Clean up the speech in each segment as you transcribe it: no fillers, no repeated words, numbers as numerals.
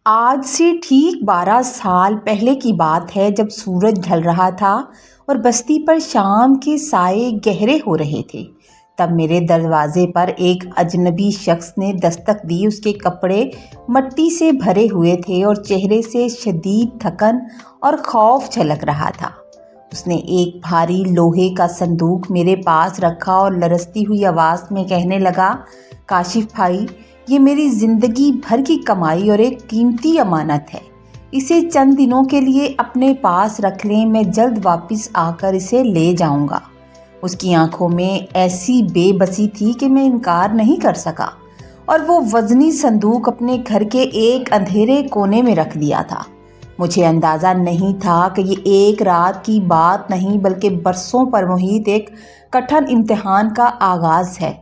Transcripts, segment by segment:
آج سے ٹھیک 12 سال پہلے کی بات ہے، جب سورج ڈھل رہا تھا اور بستی پر شام کے سائے گہرے ہو رہے تھے۔ تب میرے دروازے پر ایک اجنبی شخص نے دستک دی۔ اس کے کپڑے مٹی سے بھرے ہوئے تھے اور چہرے سے شدید تھکن اور خوف جھلک رہا تھا۔ اس نے ایک بھاری لوہے کا صندوق میرے پاس رکھا اور لرزتی ہوئی آواز میں کہنے لگا، کاشف بھائی، یہ میری زندگی بھر کی کمائی اور ایک قیمتی امانت ہے۔ اسے چند دنوں کے لیے اپنے پاس رکھ لیں، میں جلد واپس آ کر اسے لے جاؤں گا۔ اس کی آنکھوں میں ایسی بے بسی تھی کہ میں انکار نہیں کر سکا، اور وہ وزنی صندوق اپنے گھر کے ایک اندھیرے کونے میں رکھ دیا تھا۔ مجھے اندازہ نہیں تھا کہ یہ ایک رات کی بات نہیں بلکہ برسوں پر محیط ایک کٹھن امتحان کا آغاز ہے۔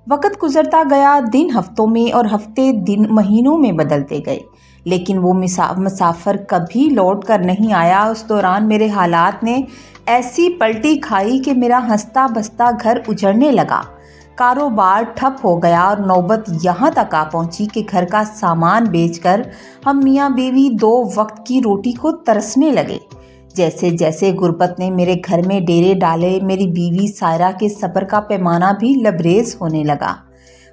وقت گزرتا گیا، دن ہفتوں میں اور ہفتے دن مہینوں میں بدلتے گئے، لیکن وہ مسافر کبھی لوٹ کر نہیں آیا۔ اس دوران میرے حالات نے ایسی پلٹی کھائی کہ میرا ہنستا بستا گھر اجڑنے لگا، کاروبار ٹھپ ہو گیا اور نوبت یہاں تک آ پہنچی کہ گھر کا سامان بیچ کر ہم میاں بیوی 2 وقت کی روٹی کو ترسنے لگے۔ جیسے جیسے غربت نے میرے گھر میں ڈیرے ڈالے، میری بیوی سائرہ کے صبر کا پیمانہ بھی لبریز ہونے لگا۔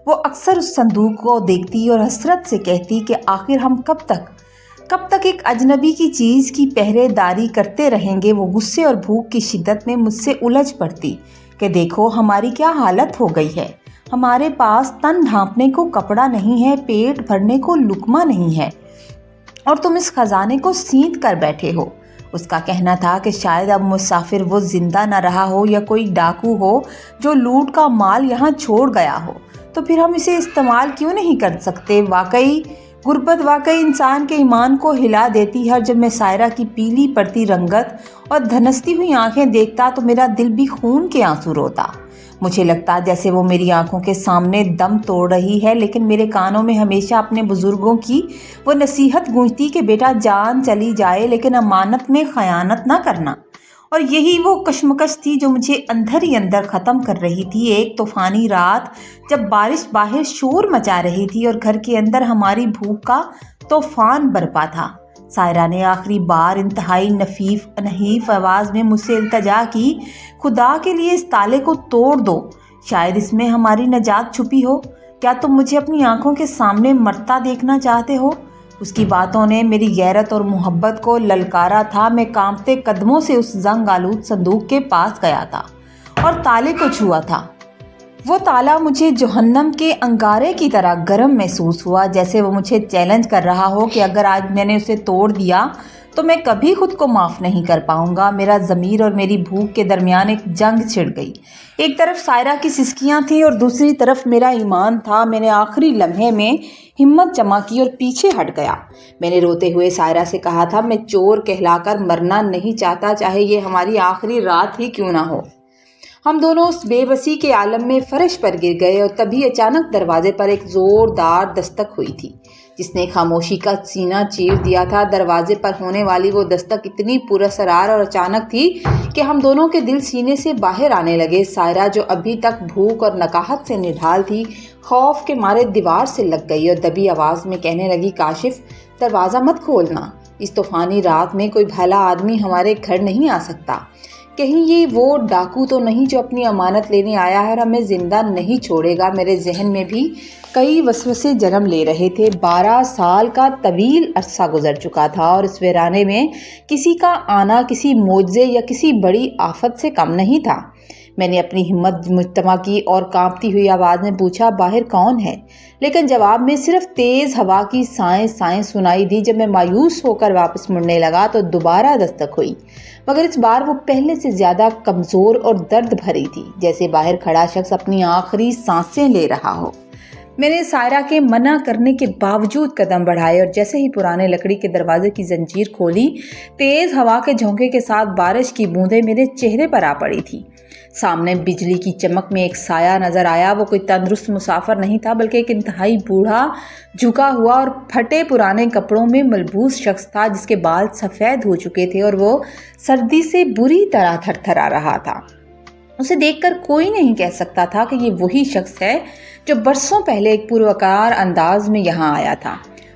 وہ اکثر اس صندوق کو دیکھتی اور حسرت سے کہتی کہ آخر ہم کب تک ایک اجنبی کی چیز کی پہرے داری کرتے رہیں گے۔ وہ غصے اور بھوک کی شدت میں مجھ سے الجھ پڑتی کہ دیکھو ہماری کیا حالت ہو گئی ہے۔ ہمارے پاس تن ڈھانپنے کو کپڑا نہیں ہے، پیٹ بھرنے کو لقمہ نہیں ہے، اور تم اس خزانے کو سینت کر بیٹھے ہو۔ اس کا کہنا تھا کہ شاید اب مسافر وہ زندہ نہ رہا ہو یا کوئی ڈاکو ہو جو لوٹ کا مال یہاں چھوڑ گیا ہو، تو پھر ہم اسے استعمال کیوں نہیں کر سکتے۔ غربت واقعی انسان کے ایمان کو ہلا دیتی ہے۔ جب میں سائرہ کی پیلی پڑتی رنگت اور دھنستی ہوئی آنکھیں دیکھتا تو میرا دل بھی خون کے آنسو روتا۔ مجھے لگتا جیسے وہ میری آنکھوں کے سامنے دم توڑ رہی ہے، لیکن میرے کانوں میں ہمیشہ اپنے بزرگوں کی وہ نصیحت گونجتی کہ بیٹا، جان چلی جائے لیکن امانت میں خیانت نہ کرنا۔ اور یہی وہ کشمکش تھی جو مجھے اندر ہی اندر ختم کر رہی تھی۔ ایک طوفانی رات جب بارش باہر شور مچا رہی تھی اور گھر کے اندر ہماری بھوک کا طوفان برپا تھا، سائرہ نے آخری بار انتہائی نحیف آواز میں مجھ سے التجا کی، خدا کے لیے اس تالے کو توڑ دو، شاید اس میں ہماری نجات چھپی ہو۔ کیا تم مجھے اپنی آنکھوں کے سامنے مرتا دیکھنا چاہتے ہو؟ اس کی باتوں نے میری غیرت اور محبت کو للکارا تھا۔ میں کانپتے قدموں سے اس زنگ آلود صندوق کے پاس گیا تھا اور تالے کو چھوا تھا۔ وہ تالا مجھے جہنم کے انگارے کی طرح گرم محسوس ہوا، جیسے وہ مجھے چیلنج کر رہا ہو کہ اگر آج میں نے اسے توڑ دیا تو میں کبھی خود کو معاف نہیں کر پاؤں گا۔ میرا ضمیر اور میری بھوک کے درمیان ایک جنگ چھڑ گئی۔ ایک طرف سائرہ کی سسکیاں تھیں اور دوسری طرف میرا ایمان تھا۔ میں نے آخری لمحے میں ہمت جمع کی اور پیچھے ہٹ گیا۔ میں نے روتے ہوئے سائرہ سے کہا تھا، میں چور کہلا کر مرنا نہیں چاہتا، چاہے یہ ہماری آخری رات ہی کیوں نہ ہو۔ ہم دونوں اس بے بسی کے عالم میں فرش پر گر گئے، اور تبھی اچانک دروازے پر ایک زوردار دستک ہوئی تھی جس نے خاموشی کا سینہ چیر دیا تھا۔ دروازے پر ہونے والی وہ دستک اتنی پراسرار اور اچانک تھی کہ ہم دونوں کے دل سینے سے باہر آنے لگے۔ سائرہ جو ابھی تک بھوک اور نکاہت سے نڈھال تھی، خوف کے مارے دیوار سے لگ گئی اور دبی آواز میں کہنے لگی، کاشف، دروازہ مت کھولنا، اس طوفانی رات میں کوئی بھلا آدمی ہمارے گھر نہیں آ سکتا۔ کہیں یہ وہ ڈاکو تو نہیں جو اپنی امانت لینے آیا ہے اور ہمیں زندہ نہیں چھوڑے گا۔ میرے ذہن میں بھی کئی وسوسے جنم لے رہے تھے۔ 12 سال کا طویل عرصہ گزر چکا تھا اور اس ویرانے میں کسی کا آنا کسی معجزے یا کسی بڑی آفت سے کم نہیں تھا۔ میں نے اپنی ہمت مجتمع کی اور کانپتی ہوئی آواز میں پوچھا، باہر کون ہے؟ لیکن جواب میں صرف تیز ہوا کی سائیں سنائی دی۔ جب میں مایوس ہو کر واپس مڑنے لگا تو دوبارہ دستک ہوئی، مگر اس بار وہ پہلے سے زیادہ کمزور اور درد بھری تھی، جیسے باہر کھڑا شخص اپنی آخری سانسیں لے رہا ہو۔ میں نے سائرہ کے منع کرنے کے باوجود قدم بڑھائے اور جیسے ہی پرانے لکڑی کے دروازے کی زنجیر کھولی، تیز ہوا کے جھونکے کے ساتھ بارش کی بوندیں میرے چہرے پر آ پڑی تھی۔ سامنے بجلی کی چمک میں ایک سایہ نظر آیا۔ وہ کوئی تندرست مسافر نہیں تھا بلکہ ایک انتہائی بوڑھا، جھکا ہوا اور پھٹے پرانے کپڑوں میں ملبوس شخص تھا جس کے بال سفید ہو چکے تھے اور وہ سردی سے بری طرح تھرتھرا رہا تھا۔ اسے دیکھ کر کوئی نہیں کہہ سکتا تھا کہ یہ وہی شخص ہے جو برسوں پہلے ایک پروکار انداز میں یہاں آیا تھا۔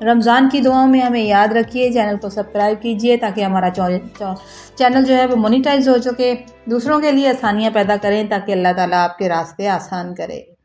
رمضان کی دعاؤں میں ہمیں یاد رکھیے، چینل کو سبسکرائب کیجئے تاکہ ہمارا چینل جو ہے وہ مونیٹائز ہو چکے، دوسروں کے لیے آسانیاں پیدا کریں تاکہ اللہ تعالیٰ آپ کے راستے آسان کرے۔